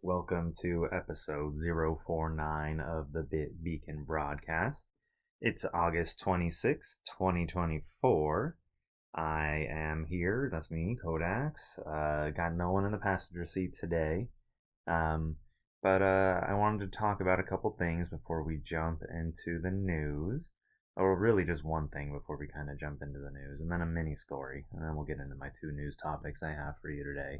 Welcome to episode 049 of the Bit Beacon Broadcast. It's August 26th, 2024. I am here, that's me, Kodax. Got no one in the passenger seat today. But I wanted to talk about a couple things before we jump into the news. Or really just one thing before we kind of jump into the news, and then a mini story, and then we'll get into my two news topics I have for you today.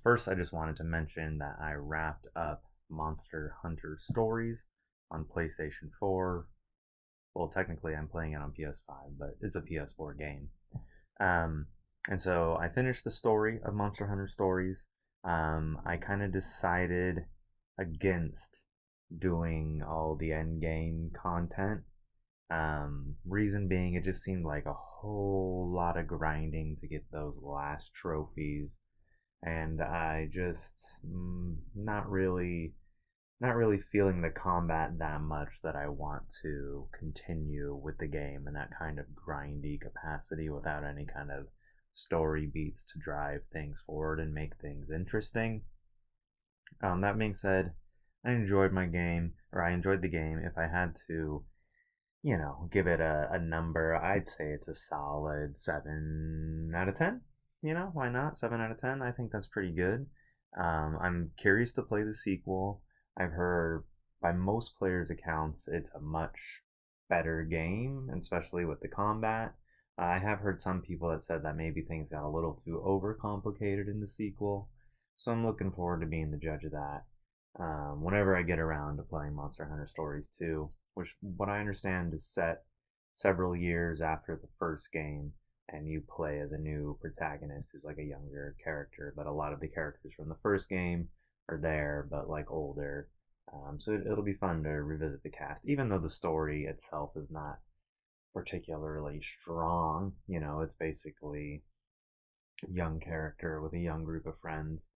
First, I just wanted to mention that I wrapped up Monster Hunter Stories on PlayStation 4. Well, technically I'm playing it on PS5, but it's a PS4 game. And so I finished the story of Monster Hunter Stories. I kind of decided against doing all the end game content. Reason being, it just seemed like a whole lot of grinding to get those last trophies. And I just not really feeling the combat that much that I want to continue with the game in that kind of grindy capacity without any kind of story beats to drive things forward and make things interesting. That being said, I enjoyed the game. If I had to, give it a number, I'd say it's a solid 7 out of 10. Why not? 7 out of 10. I think that's pretty good. I'm curious to play the sequel. I've heard by most players' accounts it's a much better game, especially with the combat. I have heard some people that said that maybe things got a little too overcomplicated in the sequel. So I'm looking forward to being the judge of that. Whenever I get around to playing Monster Hunter Stories 2, which what I understand is set several years after the first game. And you play as a new protagonist who's like a younger character, but a lot of the characters from the first game are there, but like older. So it'll be fun to revisit the cast, even though the story itself is not particularly strong. It's basically a young character with a young group of friends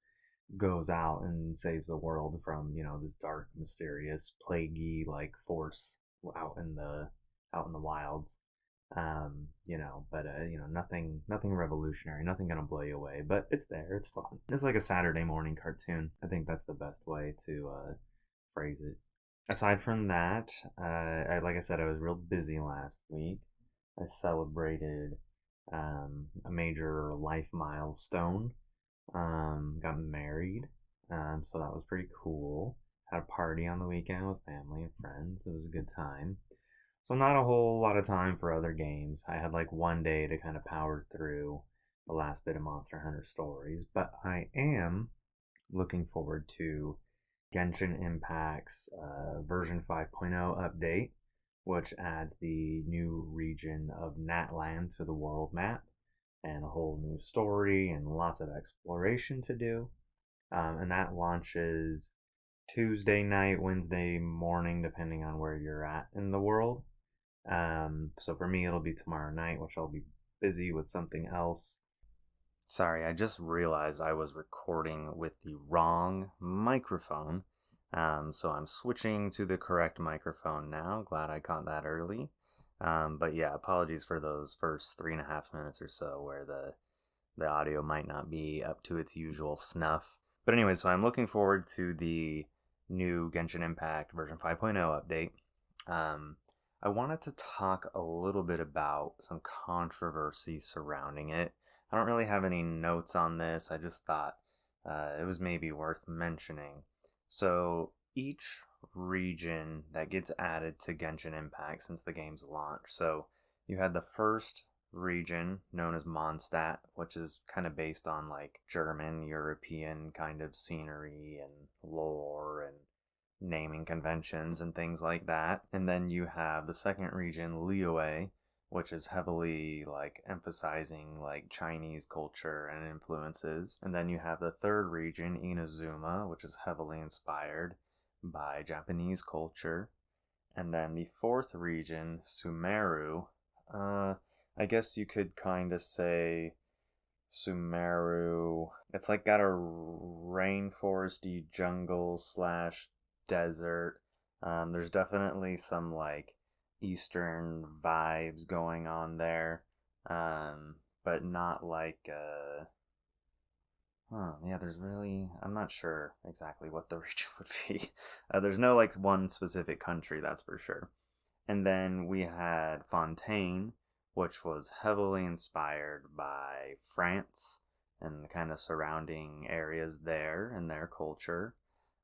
goes out and saves the world from this dark, mysterious, plaguey like force out in the wilds. Nothing revolutionary, nothing gonna blow you away, but it's there, it's fun. It's like a Saturday morning cartoon. I think that's the best way to phrase it. Aside from that, like I said, I was real busy last week. I celebrated a major life milestone. Got married, so that was pretty cool. Had a party on the weekend with family and friends. It was a good time. So not a whole lot of time for other games. I had like one day to kind of power through the last bit of Monster Hunter Stories, but I am looking forward to Genshin Impact's version 5.0 update, which adds the new region of Natland to the world map and a whole new story and lots of exploration to do. And that launches Tuesday night, Wednesday morning, depending on where you're at in the world. So for me, it'll be tomorrow night, which I'll be busy with something else. Sorry, I just realized I was recording with the wrong microphone. So I'm switching to the correct microphone now. Glad I caught that early. But yeah, apologies for those first 3.5 minutes or so where the audio might not be up to its usual snuff. But anyway, so I'm looking forward to the new Genshin Impact version 5.0 update. I wanted to talk a little bit about some controversy surrounding it. I don't really have any notes on this. I just thought it was maybe worth mentioning. So each region that gets added to Genshin Impact since the game's launch. So you had the first region known as Mondstadt, which is kind of based on like German, European kind of scenery and lore and naming conventions and things like that. And then you have the second region, Liyue, which is heavily like emphasizing like Chinese culture and influences. And then you have the third region, Inazuma, which is heavily inspired by Japanese culture. And then the fourth region, Sumeru, I guess you could kind of say Sumeru. It's like got a rainforesty jungle slash desert. There's definitely some like Eastern vibes going on there, but not like yeah, there's really, I'm not sure exactly what the region would be. There's no like one specific country, that's for sure. And then we had Fontaine, which was heavily inspired by France and the kind of surrounding areas there and their culture.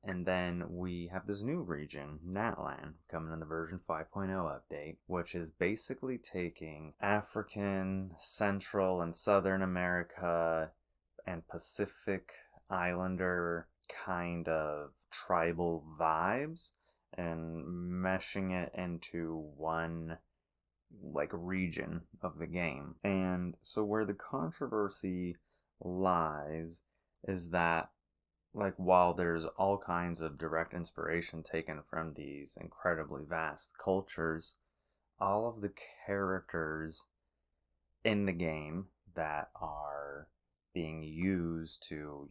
And then we have this new region, Natlan, coming in the version 5.0 update, which is basically taking African, Central, and Southern America and Pacific Islander kind of tribal vibes and meshing it into one like region of the game. And so where the controversy lies is that like while there's all kinds of direct inspiration taken from these incredibly vast cultures, all of the characters in the game that are being used to,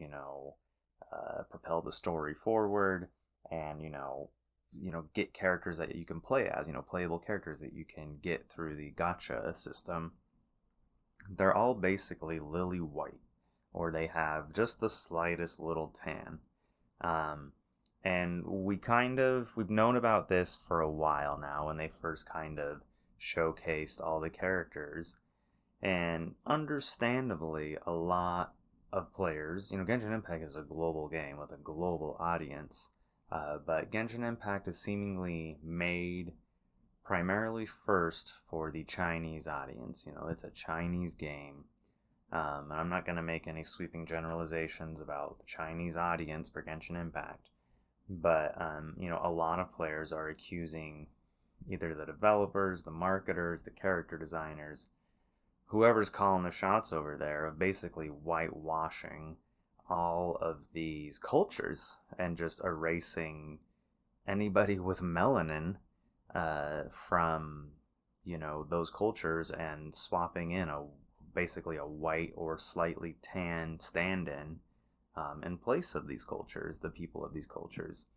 propel the story forward and, get characters that you can play as, playable characters that you can get through the gacha system. They're all basically lily white, or they have just the slightest little tan. And we've known about this for a while now when they first kind of showcased all the characters. And understandably, a lot of players, Genshin Impact is a global game with a global audience, but Genshin Impact is seemingly made primarily first for the Chinese audience. It's a Chinese game. And I'm not going to make any sweeping generalizations about the Chinese audience for Genshin Impact, but, a lot of players are accusing either the developers, the marketers, the character designers, whoever's calling the shots over there of basically whitewashing all of these cultures and just erasing anybody with melanin from those cultures and swapping in basically a white or slightly tan stand-in in place of these cultures, the people of these cultures.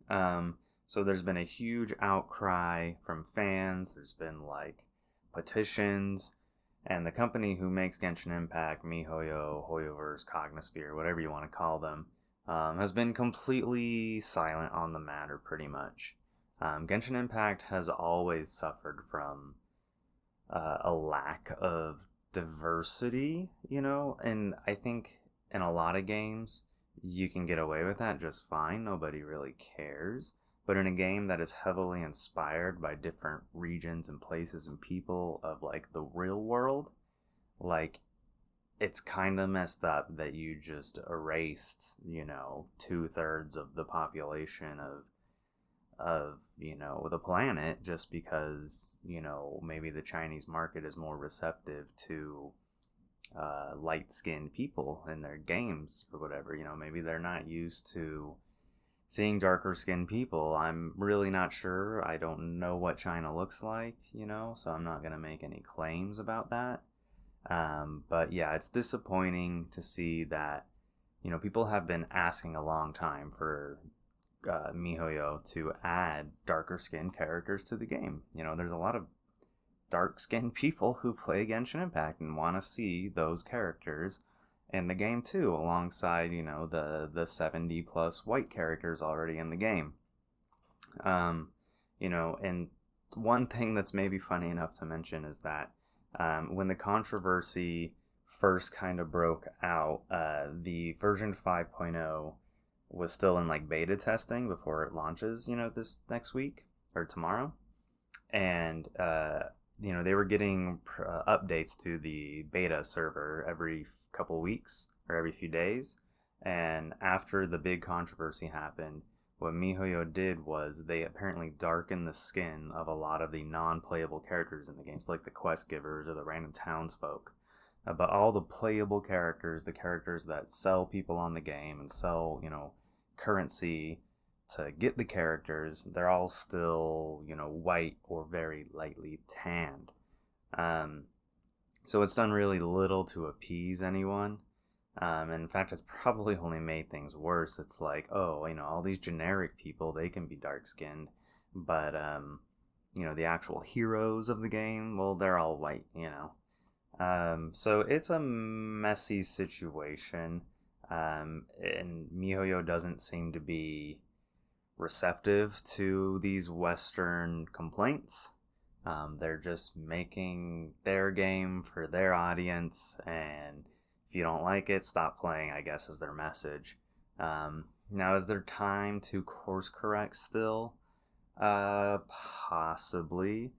So there's been a huge outcry from fans. There's been like petitions, and the company who makes Genshin Impact, MiHoYo, HoYoverse, Cognisphere, whatever you want to call them, has been completely silent on the matter pretty much. Genshin Impact has always suffered from a lack of diversity, and I think in a lot of games you can get away with that just fine. Nobody really cares. But in a game that is heavily inspired by different regions and places and people of like the real world, like it's kind of messed up that you just erased, 2/3 of the population of the planet just because maybe the Chinese market is more receptive to light-skinned people in their games or whatever. Maybe they're not used to seeing darker skinned people. I'm really not sure. I don't know what China looks like, so I'm not going to make any claims about that. But yeah, it's disappointing to see that, people have been asking a long time for MiHoYo to add darker skinned characters to the game. There's a lot of dark skinned people who play Genshin Impact and want to see those characters in the game too, alongside the 70 plus white characters already in the game. And one thing that's maybe funny enough to mention is that when the controversy first kind of broke out, the version 5.0 was still in like beta testing before it launches, this next week or tomorrow. And they were getting updates to the beta server every couple weeks or every few days. And after the big controversy happened, what MiHoYo did was they apparently darkened the skin of a lot of the non-playable characters in the game, so like the quest givers or the random townsfolk. But all the playable characters, the characters that sell people on the game and sell, currency to get the characters, they're all still, white or very lightly tanned. Um, so it's done really little to appease anyone. And in fact, it's probably only made things worse. It's like, oh, all these generic people, they can be dark skinned, but, the actual heroes of the game, well, they're all white. So it's a messy situation. And MiHoYo doesn't seem to be receptive to these Western complaints. They're just making their game for their audience, and if you don't like it, stop playing, I guess, is their message. Now, is there time to course correct still? Possibly.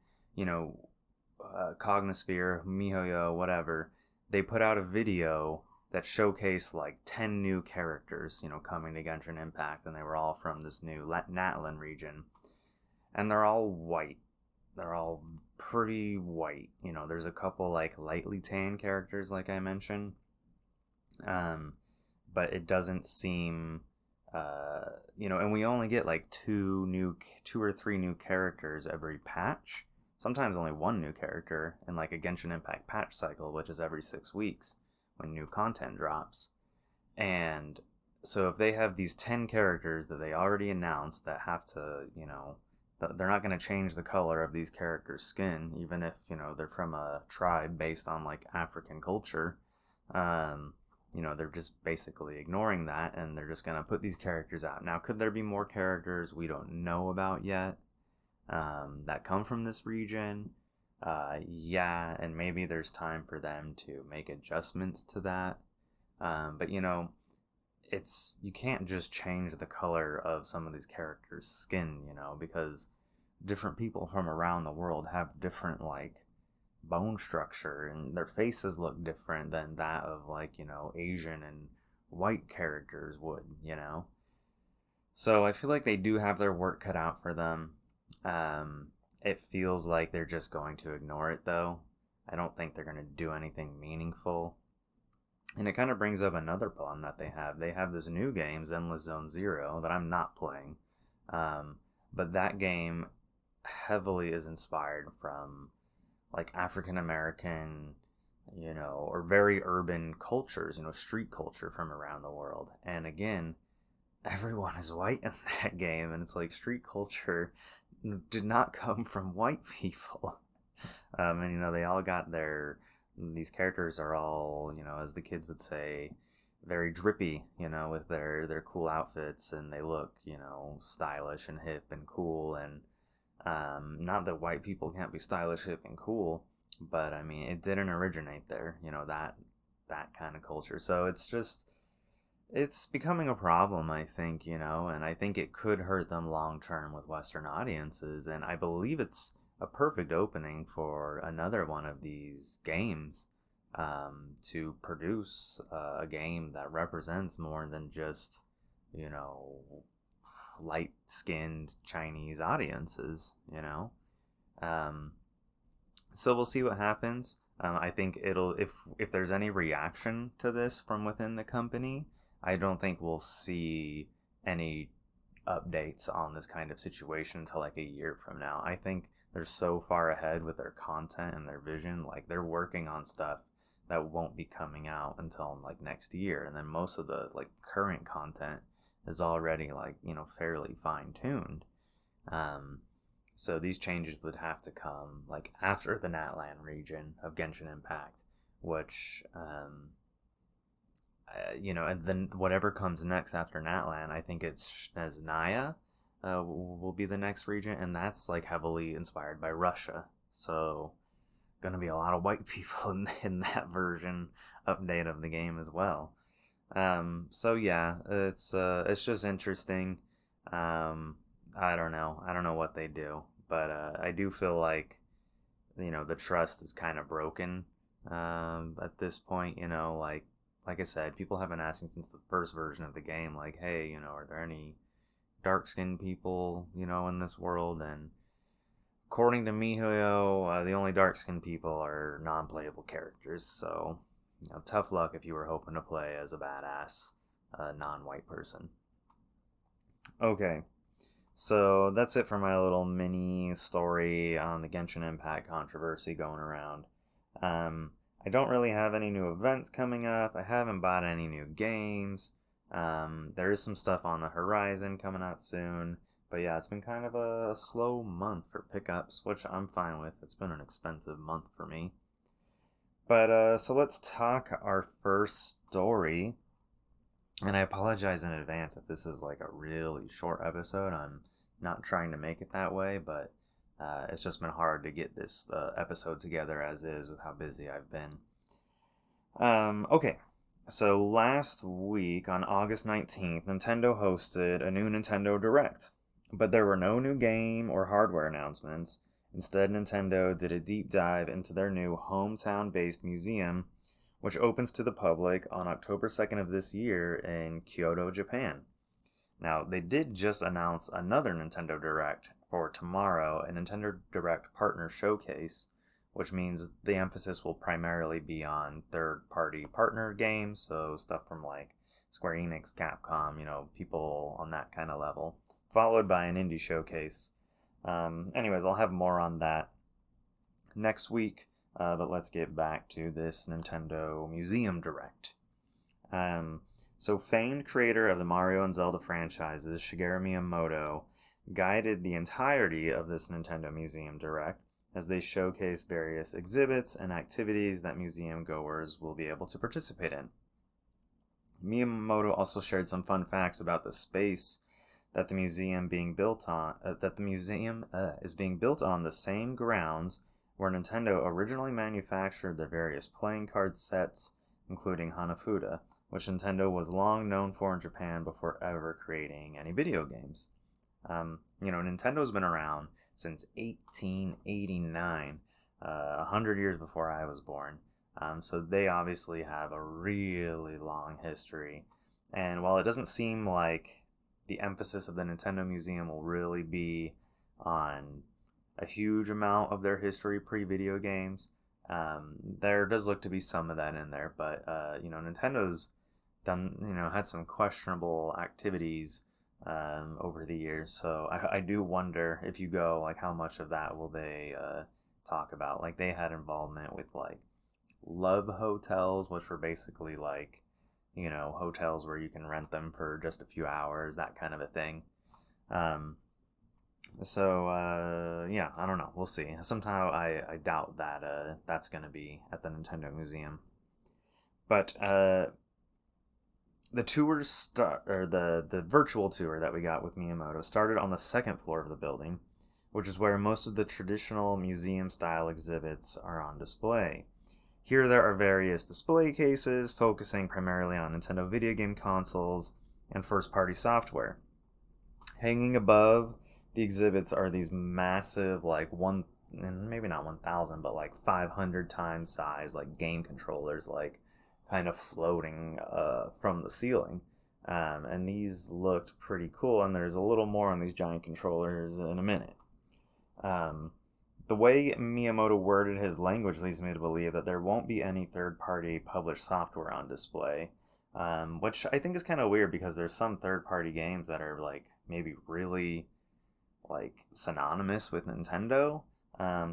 Cognosphere, MiHoYo, whatever, they put out a video that showcased like 10 new characters, coming to Genshin Impact, and they were all from this new Natlan region. And they're all white. They're all pretty white. There's a couple like lightly tan characters, like I mentioned. But it doesn't seem, and we only get like two or three new characters every patch. Sometimes only one new character in like a Genshin Impact patch cycle, which is every 6 weeks when new content drops. And so if they have these 10 characters that they already announced that have to, they're not going to change the color of these characters' skin, even if, they're from a tribe based on like African culture. They're just basically ignoring that, and they're just going to put these characters out. Now, could there be more characters we don't know about yet that come from this region? Yeah, and maybe there's time for them to make adjustments to that. But you can't just change the color of some of these characters' skin, because different people from around the world have different like bone structure, and their faces look different than that of like, Asian and white characters would, So I feel like they do have their work cut out for them. It feels like they're just going to ignore it, though. I don't think they're going to do anything meaningful. And it kind of brings up another problem that they have. They have this new game, Zenless Zone Zero, that I'm not playing. But that game heavily is inspired from like African American, or very urban cultures, street culture from around the world. And again, everyone is white in that game, and it's like street culture did not come from white people. And they all got these characters are all, as the kids would say, very drippy, with their cool outfits, and they look, stylish and hip and cool. And not that white people can't be stylish, hip, and cool, but I mean, it didn't originate there, that kind of culture. So it's becoming a problem, I think, and I think it could hurt them long term with Western audiences. And I believe it's a perfect opening for another one of these games, to produce a game that represents more than just, light skinned Chinese audiences, So we'll see what happens. I think if there's any reaction to this from within the company, I don't think we'll see any updates on this kind of situation until like a year from now. I think they're so far ahead with their content and their vision. Like, they're working on stuff that won't be coming out until like next year. And then most of the like current content is already like, fairly fine tuned. So these changes would have to come like after the Natlan region of Genshin Impact, which, and then whatever comes next after Natlan, I think it's Snezhnaya, will be the next region, and that's like heavily inspired by Russia. So gonna be a lot of white people in that version update of the game as well. So yeah, it's just interesting. I don't know what they do, but I do feel like the trust is kind of broken at this point. Like I said, people have been asking since the first version of the game, like, hey, are there any dark-skinned people, in this world? And according to MiHoYo, the only dark-skinned people are non-playable characters. So, tough luck if you were hoping to play as a badass non-white person. Okay, So that's it for my little mini story on the Genshin Impact controversy going around. I don't really have any new events coming up. I haven't bought any new games. There is some stuff on the horizon coming out soon. But yeah, it's been kind of a slow month for pickups, which I'm fine with. It's been an expensive month for me. But so let's talk our first story. And I apologize in advance if this is like a really short episode. I'm not trying to make it that way, but it's just been hard to get this episode together as is with how busy I've been. Okay, so last week on August 19th, Nintendo hosted a new Nintendo Direct, but there were no new game or hardware announcements. Instead, Nintendo did a deep dive into their new hometown-based museum, which opens to the public on October 2nd of this year in Kyoto, Japan. Now, they did just announce another Nintendo Direct for tomorrow, a Nintendo Direct Partner Showcase, which means the emphasis will primarily be on third-party partner games, so stuff from like Square Enix, Capcom, people on that kind of level, followed by an indie showcase. Anyways, I'll have more on that next week, but let's get back to this Nintendo Museum Direct. So famed creator of the Mario and Zelda franchises, Shigeru Miyamoto, guided the entirety of this Nintendo Museum Direct as they showcased various exhibits and activities that museum goers will be able to participate in. Miyamoto also shared some fun facts about the space that the museum is being built on the same grounds where Nintendo originally manufactured their various playing card sets, including Hanafuda, which Nintendo was long known for in Japan before ever creating any video games. Nintendo's been around since 1889, 100 years before I was born. So they obviously have a really long history. And while it doesn't seem like the emphasis of the Nintendo Museum will really be on a huge amount of their history pre-video games, there does look to be some of that in there. But, Nintendo's done, had some questionable activities over the years. So I do wonder, if you go, like, how much of that will they talk about? Like, they had involvement with, like, love hotels, which were basically, like, hotels where you can rent them for just a few hours, that kind of a thing. Yeah, I don't know. We'll see. Somehow I doubt that that's going to be at the Nintendo Museum. But the the virtual tour that we got with Miyamoto started on the second floor of the building, which is where most of the traditional museum-style exhibits are on display. Here there are various display cases focusing primarily on Nintendo video game consoles and first-party software. Hanging above the exhibits are these massive, like maybe not 1,000, but like 500 times size, like game controllers, like kind of floating from the ceiling. And these looked pretty cool, and there's a little more on these giant controllers in a minute. The way Miyamoto worded his language leads me to believe that there won't be any third-party published software on display, which I think is kind of weird because there's some third-party games that are like maybe really like synonymous with Nintendo.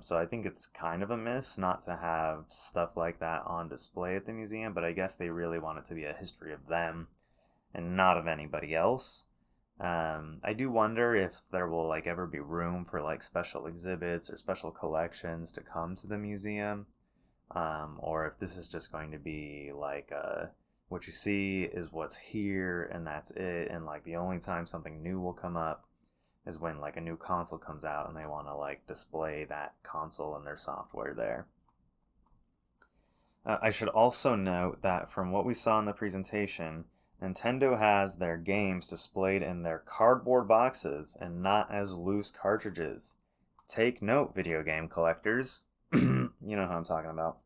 So I think it's kind of a miss not to have stuff like that on display at the museum, but I guess they really want it to be a history of them and not of anybody else. I do wonder if there will like ever be room for like special exhibits or special collections to come to the museum, or if this is just going to be like what you see is what's here and that's it, and like the only time something new will come up is when like a new console comes out and they want to like display that console and their software there. I should also note that from what we saw in the presentation, Nintendo has their games displayed in their cardboard boxes and not as loose cartridges. Take note, video game collectors. You know who I'm talking about.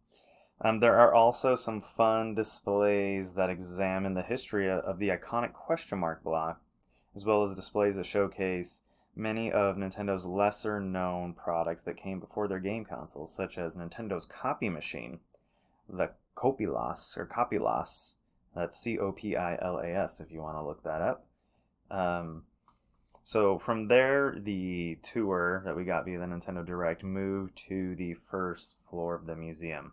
There are also some fun displays that examine the history of the iconic question mark block, as well as displays that showcase many of Nintendo's lesser-known products that came before their game consoles, such as Nintendo's copy machine, the Copilas. That's Copilas if you want to look that up. So from there, the tour that we got via the Nintendo Direct moved to the first floor of the museum.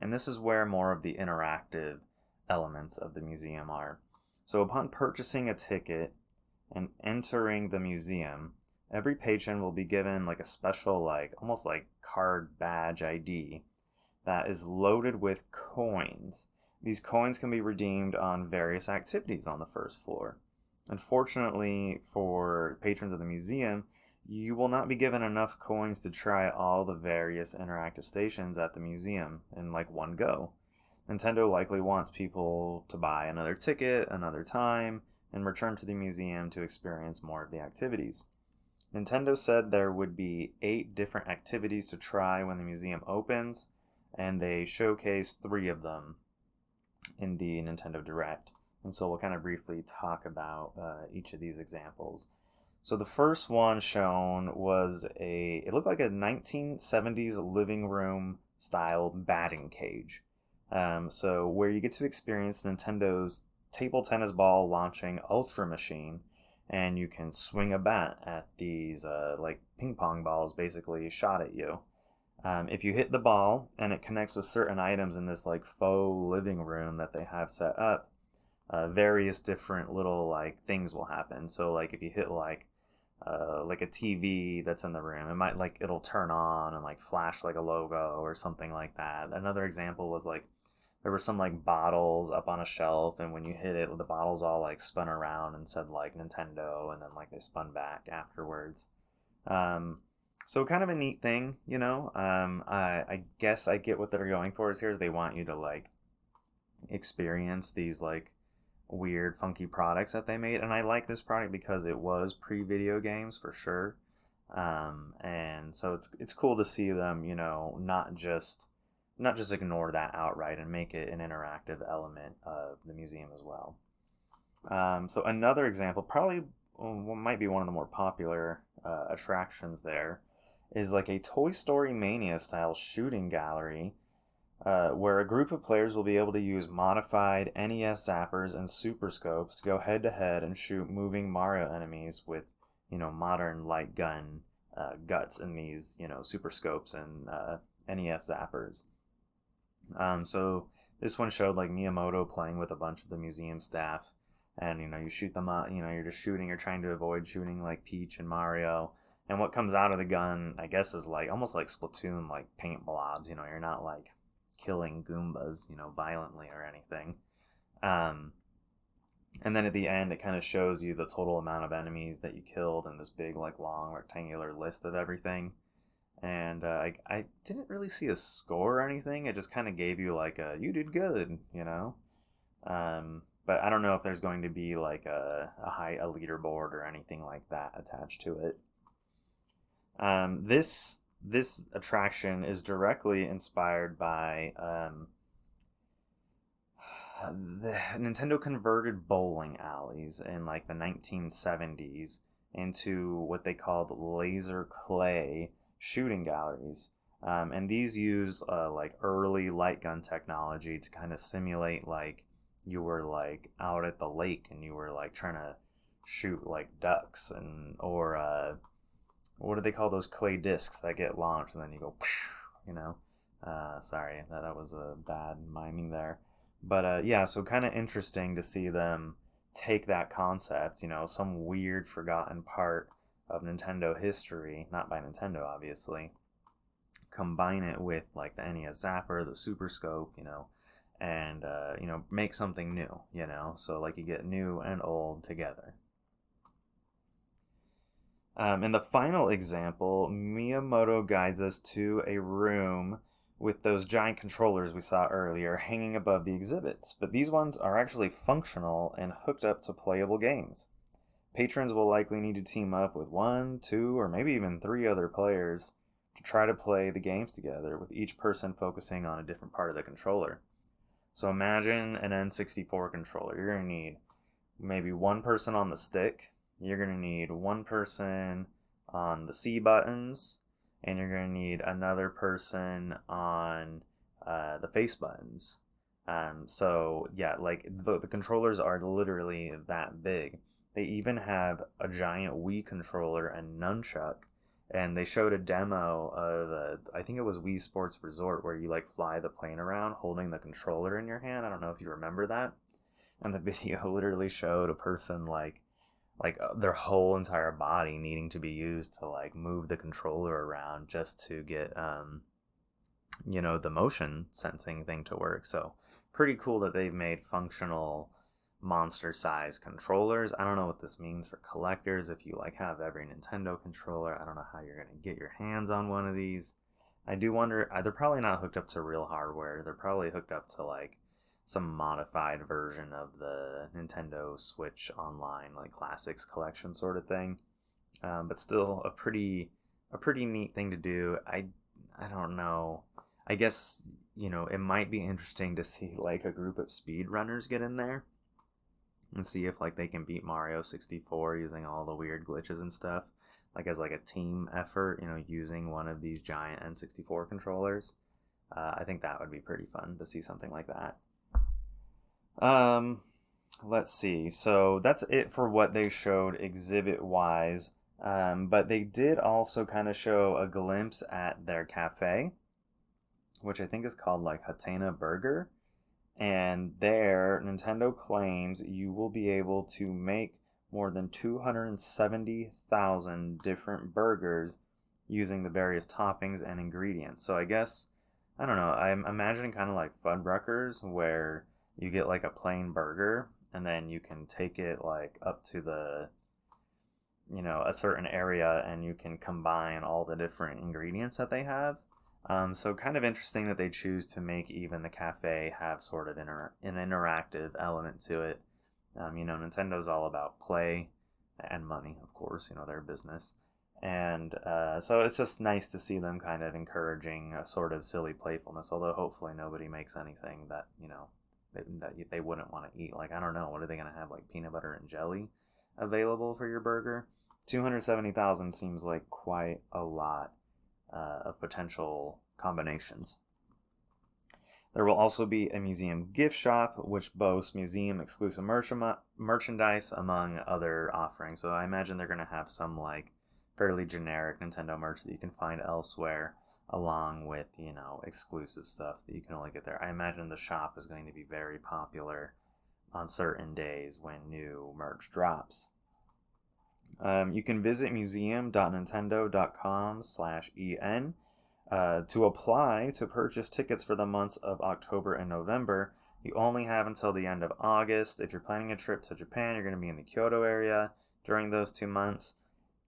And this is where more of the interactive elements of the museum are. So upon purchasing a ticket and entering the museum, every patron will be given like a special, like almost like card badge ID that is loaded with coins. These coins can be redeemed on various activities on the first floor. Unfortunately, for patrons of the museum, you will not be given enough coins to try all the various interactive stations at the museum in like one go. Nintendo likely wants people to buy another ticket another time and return to the museum to experience more of the activities. Nintendo said there would be 8 different activities to try when the museum opens, and they showcased 3 of them in the Nintendo Direct. And so we'll kind of briefly talk about each of these examples. So the first one shown was it looked like a 1970s living room style batting cage. So where you get to experience Nintendo's table tennis ball launching Ultra Machine, and you can swing a bat at these like ping pong balls basically shot at you. If you hit the ball and it connects with certain items in this like faux living room that they have set up, various different little like things will happen. So like if you hit like a TV that's in the room, it might like it'll turn on and like flash like a logo or something like that. Another example was like there were some like bottles up on a shelf, and when you hit it, the bottles all like spun around and said like Nintendo, and then like they spun back afterwards. So kind of a neat thing, you know. I guess I get what they're going for is they want you to like experience these like weird funky products that they made, and I like this product because it was pre-video games for sure. And so it's cool to see them, you know, not just ignore that outright and make it an interactive element of the museum as well. So another example, probably might be one of the more popular attractions there, is like a Toy Story Mania style shooting gallery, where a group of players will be able to use modified NES zappers and super scopes to go head to head and shoot moving Mario enemies with, you know, modern light gun guts in these, you know, super scopes and NES zappers. So this one showed like Miyamoto playing with a bunch of the museum staff, and you know you shoot them out. You know you're just shooting. You're trying to avoid shooting like Peach and Mario. And what comes out of the gun, I guess, is like almost like Splatoon, like paint blobs. You know, you're not like killing Goombas, you know, violently or anything. And then at the end, it kind of shows you the total amount of enemies that you killed in this big, like, long rectangular list of everything. And I didn't really see a score or anything. It just kind of gave you like you did good, you know. But I don't know if there's going to be like a leaderboard or anything like that attached to it. This attraction is directly inspired by the Nintendo converted bowling alleys in like the 1970s into what they called laser clay shooting galleries. And these use like early light gun technology to kind of simulate like you were like out at the lake and you were like trying to shoot like ducks and or what do they call those clay discs that get launched and then you go, you know. Sorry, that was a bad miming there. But yeah, so kind of interesting to see them take that concept, you know, some weird forgotten part of Nintendo history, not by Nintendo obviously, combine it with like the NES Zapper, the Super Scope, you know, and you know, make something new, you know, so like you get new and old together. In the final example, Miyamoto guides us to a room with those giant controllers we saw earlier hanging above the exhibits, but these ones are actually functional and hooked up to playable games. Patrons will likely need to team up with 1, 2, or maybe even 3 other players to try to play the games together, with each person focusing on a different part of the controller. So imagine an N64 controller. You're going to need maybe one person on the stick, you're going to need one person on the C buttons, and you're going to need another person on the face buttons. So yeah, like the controllers are literally that big. They even have a giant Wii controller and nunchuck. And they showed a demo of, I think it was Wii Sports Resort, where you like fly the plane around holding the controller in your hand. I don't know if you remember that. And the video literally showed a person their whole entire body needing to be used to like move the controller around just to get the motion sensing thing to work. So pretty cool that they've made functional monster size controllers. I don't know what this means for collectors. If you like have every Nintendo controller, I don't know how you're going to get your hands on one of these. I do wonder, they're probably not hooked up to real hardware. They're probably hooked up to like some modified version of the Nintendo Switch Online, like classics collection sort of thing. But still a pretty neat thing to do. I don't know. I guess, it might be interesting to see like a group of speedrunners get in there and see if like they can beat Mario 64 using all the weird glitches and stuff, like as like a team effort, using one of these giant N64 controllers. I think that would be pretty fun to see something like that. Let's see. So that's it for what they showed exhibit wise. But they did also kind of show a glimpse at their cafe, which I think is called like Hatena Burger. And there, Nintendo claims you will be able to make more than 270,000 different burgers using the various toppings and ingredients. So I guess, I don't know, I'm imagining kind of like Fuddruckers, where you get like a plain burger and then you can take it like up to the a certain area and you can combine all the different ingredients that they have. So kind of interesting that they choose to make even the cafe have sort of an interactive element to it. Nintendo's all about play and money, of course, their business. And so it's just nice to see them kind of encouraging a sort of silly playfulness, although hopefully nobody makes anything that, that they wouldn't want to eat. Like, I don't know, what are they going to have, like peanut butter and jelly available for your burger? 270,000 seems like quite a lot of potential combinations. There will also be a museum gift shop, which boasts museum exclusive merchandise among other offerings. So I imagine they're going to have some like fairly generic Nintendo merch that you can find elsewhere, along with, exclusive stuff that you can only get there. I imagine the shop is going to be very popular on certain days when new merch drops. You can visit museum.nintendo.com/en to apply to purchase tickets for the months of October and November. You only have until the end of August. If you're planning a trip to Japan, you're going to be in the Kyoto area during those 2 months.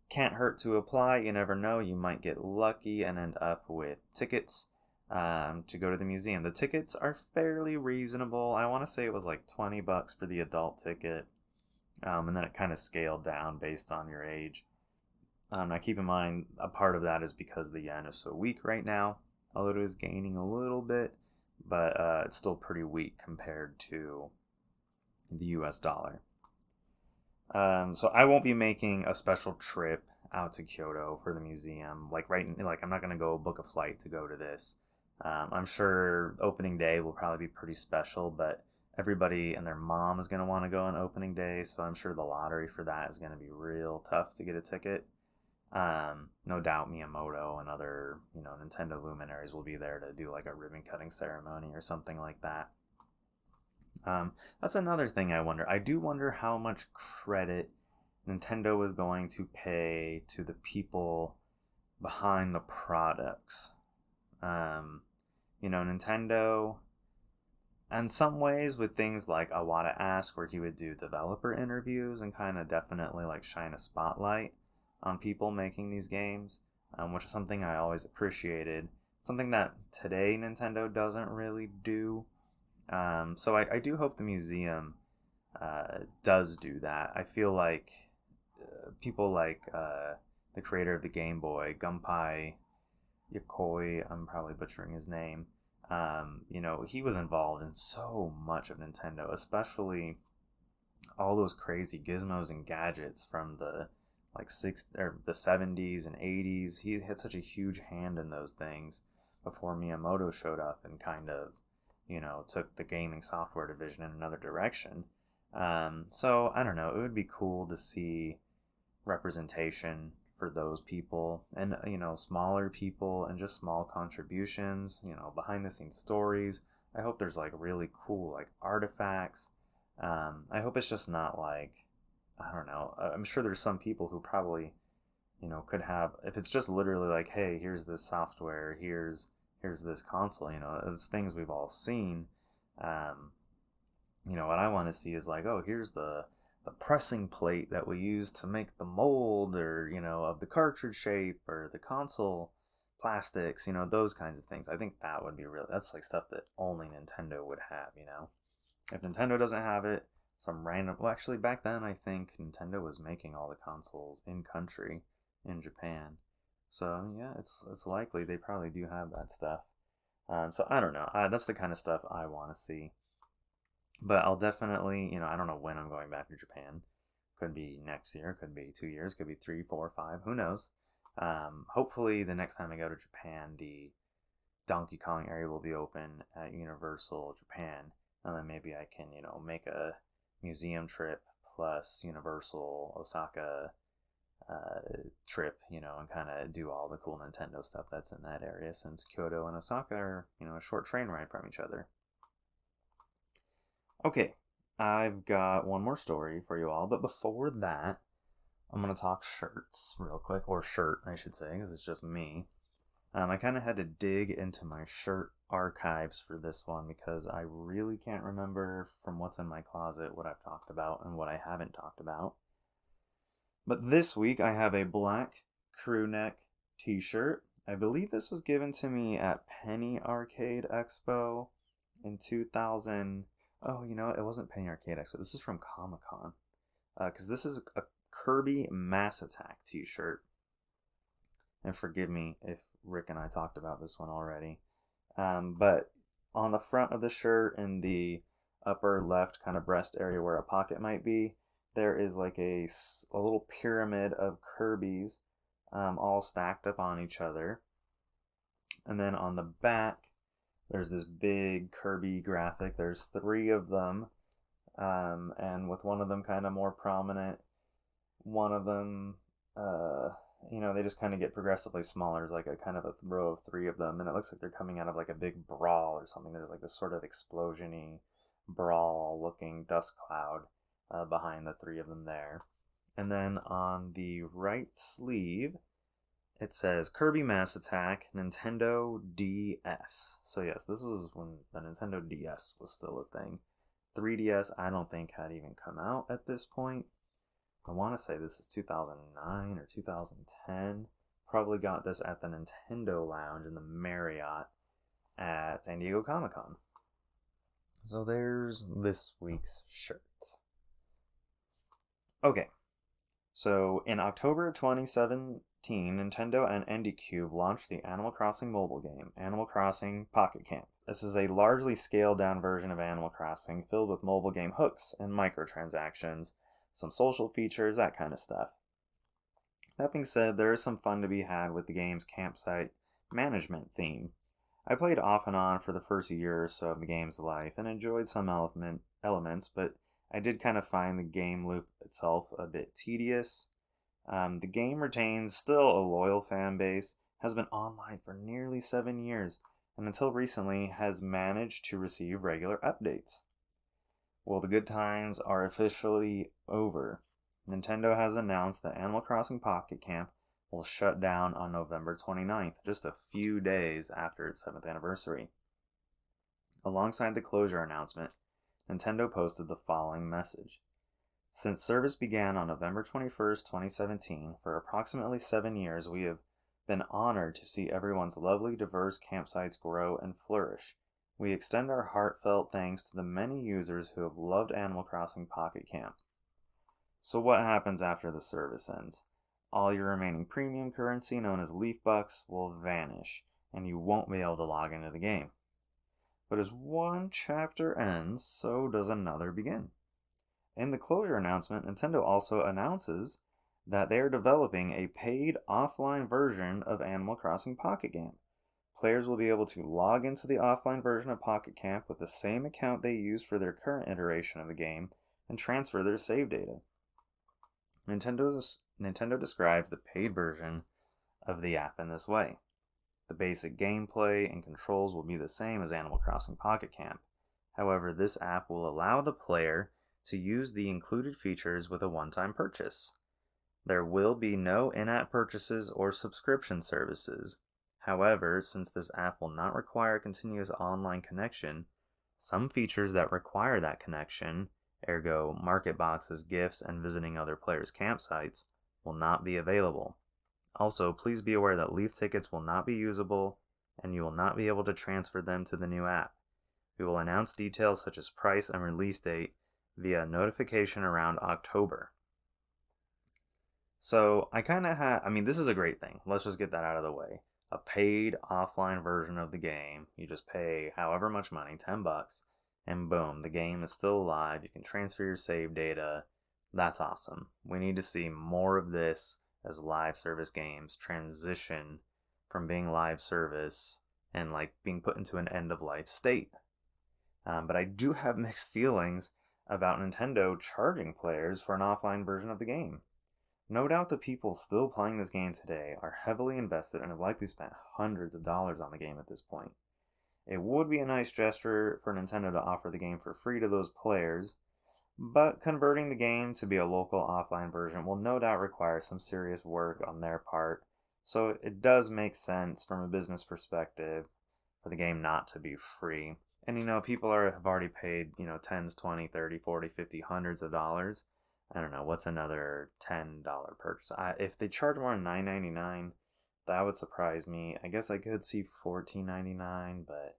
Can't hurt to apply. You never know. You might get lucky and end up with tickets to go to the museum. The tickets are fairly reasonable. I want to say it was like $20 for the adult ticket. And then it kind of scaled down based on your age. Now keep in mind, a part of that is because the yen is so weak right now, although it is gaining a little bit, but it's still pretty weak compared to the US dollar. So I won't be making a special trip out to Kyoto for the museum. I'm not gonna go book a flight to go to this. I'm sure opening day will probably be pretty special, but everybody and their mom is gonna want to go on opening day, so I'm sure the lottery for that is gonna be real tough to get a ticket. No doubt Miyamoto and other, Nintendo luminaries will be there to do like a ribbon cutting ceremony or something like that. That's another thing I wonder. I do wonder how much credit Nintendo is going to pay to the people behind the products. Nintendo, in some ways, with things like Iwata Ask, where he would do developer interviews and kind of definitely like shine a spotlight on people making these games, which is something I always appreciated. Something that today Nintendo doesn't really do. So I do hope the museum does do that. I feel like people like the creator of the Game Boy, Gunpei Yokoi, I'm probably butchering his name. He was involved in so much of Nintendo, especially all those crazy gizmos and gadgets from the the 70s and 80s. He had such a huge hand in those things before Miyamoto showed up and kind of, took the gaming software division in another direction. So I don't know. It would be cool to see representation for those people and smaller people and just small contributions, behind the scenes stories. I hope there's like really cool like artifacts. I hope it's just not like, I don't know. I'm sure there's some people who probably could have, if it's just literally like, hey, here's this software, here's this console, it's things we've all seen. um what I want to see is like, oh, here's the pressing plate that we use to make the mold, or of the cartridge shape, or the console plastics, those kinds of things. I think that would be real. That's like stuff that only Nintendo would have. If Nintendo doesn't have it, some random, well, actually back then I think Nintendo was making all the consoles in country in Japan. So yeah, it's likely they probably do have that stuff. So I don't know. That's the kind of stuff I want to see. But I'll definitely, I don't know when I'm going back to Japan. Could be next year, could be 2 years, could be 3, 4, 5, who knows. Hopefully, the next time I go to Japan, the Donkey Kong area will be open at Universal Japan. And then maybe I can, make a museum trip plus Universal Osaka trip, and kind of do all the cool Nintendo stuff that's in that area, since Kyoto and Osaka are, a short train ride from each other. Okay, I've got one more story for you all, but before that, I'm going to talk shirts real quick, or shirt, I should say, because it's just me. I kind of had to dig into my shirt archives for this one because I really can't remember from what's in my closet what I've talked about and what I haven't talked about. But this week I have a black crew neck t-shirt. I believe this was given to me at Penny Arcade Expo in 2000. Oh, it wasn't Penny Arcade Expo. This is from Comic-Con. Because this is a Kirby Mass Attack t-shirt. And forgive me if Rick and I talked about this one already. But on the front of the shirt, in the upper left kind of breast area where a pocket might be, there is like a little pyramid of Kirby's, all stacked up on each other. And then on the back, there's this big Kirby graphic. There's 3 of them, and with one of them kind of more prominent, one of them, they just kind of get progressively smaller. There's like a kind of a row of 3 of them, and it looks like they're coming out of like a big brawl or something. There's like this sort of explosion-y, brawl-looking dust cloud behind the 3 of them there. And then on the right sleeve, it says Kirby Mass Attack Nintendo DS. So yes, this was when the Nintendo DS was still a thing. 3DS I don't think had even come out at this point. I want to say this is 2009 or 2010. Probably got this at the Nintendo Lounge in the Marriott at San Diego Comic-Con. So there's this week's shirt. Okay, so in October of 2017, Nintendo and IndieCube launched the Animal Crossing mobile game, Animal Crossing Pocket Camp. This is a largely scaled-down version of Animal Crossing, filled with mobile game hooks and microtransactions, some social features, that kind of stuff. That being said, there is some fun to be had with the game's campsite management theme. I played off and on for the first year or so of the game's life and enjoyed some elements, but I did kind of find the game loop itself a bit tedious. The game retains still a loyal fan base, has been online for nearly 7 years, and until recently has managed to receive regular updates. Well, the good times are officially over. Nintendo has announced that Animal Crossing Pocket Camp will shut down on November 29th, just a few days after its 7th anniversary. Alongside the closure announcement, Nintendo posted the following message. Since service began on November 21st, 2017, for approximately 7 years, we have been honored to see everyone's lovely, diverse campsites grow and flourish. We extend our heartfelt thanks to the many users who have loved Animal Crossing Pocket Camp. So what happens after the service ends? All your remaining premium currency, known as Leaf Bucks, will vanish, and you won't be able to log into the game. But as one chapter ends, so does another begin. In the closure announcement, Nintendo also announces that they are developing a paid offline version of Animal Crossing Pocket Camp. Players will be able to log into the offline version of Pocket Camp with the same account they use for their current iteration of the game and transfer their save data. Nintendo describes the paid version of the app in this way. The basic gameplay and controls will be the same as Animal Crossing Pocket Camp. However, this app will allow the player to use the included features with a one-time purchase. There will be no in-app purchases or subscription services. However, since this app will not require a continuous online connection, some features that require that connection, ergo market boxes, gifts, and visiting other players' campsites, will not be available. Also, please be aware that Leaf tickets will not be usable, and you will not be able to transfer them to the new app. We will announce details such as price and release date via notification around October. So, this is a great thing. Let's just get that out of the way. A paid offline version of the game. You just pay however much money, $10, and boom, the game is still alive. You can transfer your save data. That's awesome. We need to see more of this as live service games transition from being live service and being put into an end-of-life state. But I do have mixed feelings about Nintendo charging players for an offline version of the game. No doubt the people still playing this game today are heavily invested and have likely spent hundreds of dollars on the game at this point. It would be a nice gesture for Nintendo to offer the game for free to those players, but converting the game to be a local offline version will no doubt require some serious work on their part, so it does make sense from a business perspective for the game not to be free. And people have already paid, tens, 20, 30, 40, 50, hundreds of dollars. I don't know, what's another $10 purchase? If they charge more than $9.99, that would surprise me. I guess I could see $14.99, but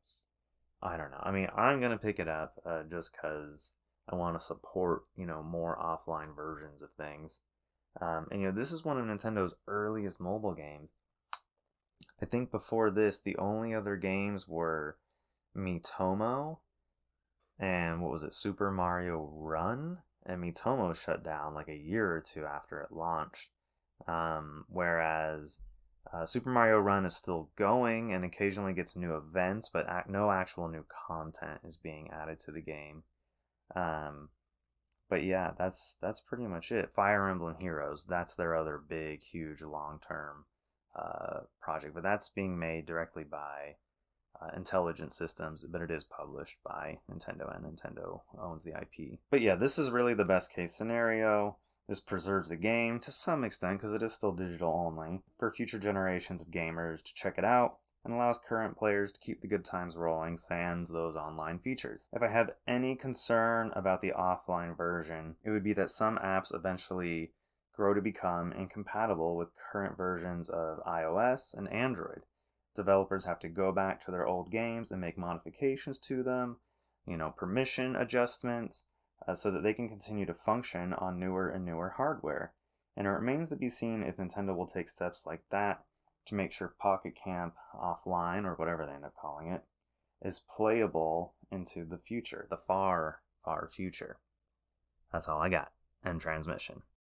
I don't know. I'm going to pick it up just because I want to support, more offline versions of things. And this is one of Nintendo's earliest mobile games. I think before this, the only other games were Miitomo and Super Mario Run? And Miitomo shut down a year or two after it launched. Whereas Super Mario Run is still going and occasionally gets new events, but no actual new content is being added to the game. But yeah, that's pretty much it. Fire Emblem Heroes, that's their other big, huge, long-term project. But that's being made directly by Intelligent Systems, but it is published by Nintendo, and Nintendo owns the IP. But yeah, this is really the best case scenario. This preserves the game to some extent because it is still digital only for future generations of gamers to check it out, and allows current players to keep the good times rolling sans those online features. If I have any concern about the offline version, it would be that some apps eventually grow to become incompatible with current versions of iOS and Android. Developers have to go back to their old games and make modifications to them, permission adjustments, so that they can continue to function on newer and newer hardware. And it remains to be seen if Nintendo will take steps like that to make sure Pocket Camp Offline, or whatever they end up calling it, is playable into the future, the far, far future. That's all I got. End transmission.